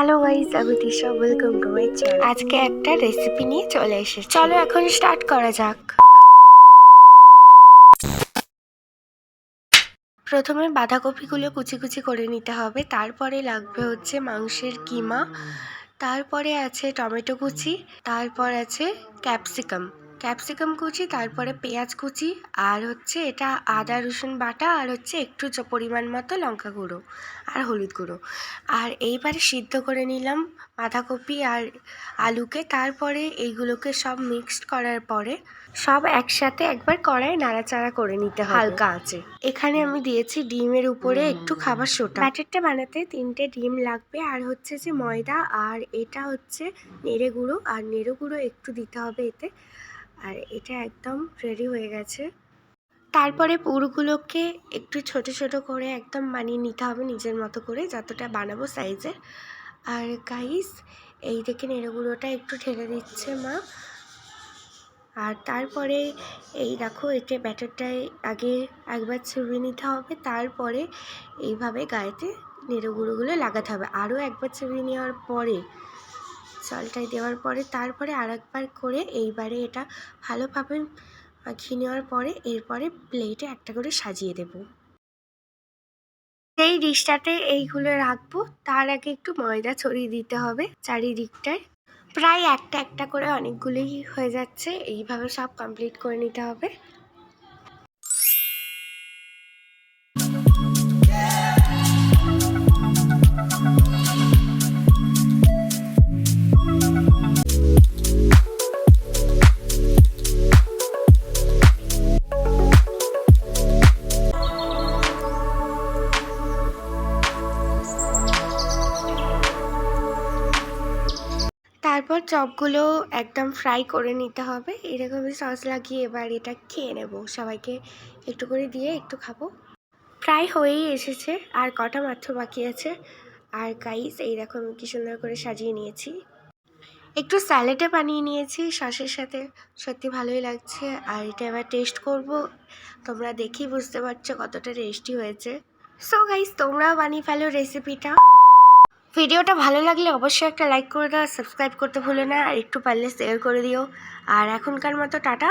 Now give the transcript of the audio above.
Hello guys, আমি Trisha. Welcome to my channel. আজকে একটা রেসিপি নিয়ে চলে এসেছি। চলো এখন স্টার্ট করা যাক। প্রথমে বাঁধাকপিগুলো কুচি কুচি করে নিতে হবে। তারপরে লাগবে হচ্ছে মাংসের কিমা, তারপরে আছে টমেটো কুচি, তারপর আছে ক্যাপসিকাম ক্যাপসিকাম কুচি, তারপরে পেঁয়াজ কুচি, আর হচ্ছে এটা আদা রসুন বাটা, আর হচ্ছে একটু পরিমাণ মতো লঙ্কা গুঁড়ো আর হলুদ গুঁড়ো। আর এইবারে সিদ্ধ করে নিলাম বাঁধাকপি আর আলুকে। তারপরে এইগুলোকে সব মিক্সড করার পরে সব একসাথে একবার কড়াই নাড়াচাড়া করে নিতে হবে হালকা আঁচে। এখানে আমি দিয়েছি ডিমের উপরে একটু খাবার সোডা। ব্যাটারটা বানাতে 3টে ডিম লাগবে, আর হচ্ছে যে ময়দা, আর এটা হচ্ছে নেড়ে গুঁড়ো, আর নেড়ে গুঁড়ো একটু দিতে হবে এতে। আর এটা একদম রেডি হয়ে গেছে। তারপরে পুরগুলোকে একটু ছোট ছোট করে একদম বানিয়ে নিতে হবে নিজের মতো করে, যতটা বানাবো সাইজের। আর গাইস, এই দেখে নেড়ে গুঁড়োটা একটু ঢেলে দিচ্ছে মা। আর তারপরে এই দেখো, এটা ব্যাটারটায় আগে একবার ছড়িয়ে নিতে হবে, তারপরে এইভাবে গায়েতে নেড়ে গুঁড়োগুলো লাগাতে হবে। আরও একবার ছড়িয়ে নেওয়ার পরে জলটাই দেওয়ার পরে তারপরে আর একবার করে এইবারে এটা ভালোভাবে মাখিয়ে নেওয়ার পরে এরপরে প্লেটে একটা করে সাজিয়ে দেব। এই ডিশটাতে এইগুলো রাখবো, তার আগে একটু ময়দা ছড়িয়ে দিতে হবে চারিদিকটায়। প্রায় একটা একটা করে অনেকগুলোই হয়ে যাচ্ছে, এইভাবে সব কমপ্লিট করে নিতে হবে। তারপর চপগুলো একদম ফ্রাই করে নিতে হবে এরকমই সস লাগিয়ে। এবার এটা খেয়ে নেব, সবাইকে একটু করে দিয়ে একটু খাবো। প্রায় হয়েই এসেছে, আর কটা মাত্র বাকি আছে। আর গাইস, এইরকম কি সুন্দর করে সাজিয়ে নিয়েছি। একটু স্যালাডে বানিয়ে নিয়েছি সসের সাথে, সত্যি ভালোই লাগছে। আর এটা এবার টেস্ট করব, তোমরা দেখেই বুঝতে পারছো কতটা টেস্টি হয়েছে। সো গাইস, তোমরাও বানিয়ে ফেলো রেসিপিটা। ভিডিওটা ভালো লাগলে অবশ্যই একটা লাইক করে দাও, সাবস্ক্রাইব করতে ভুলো না, আর একটু পারলে শেয়ার করে দিও। আর এখনকার মতো টাটা।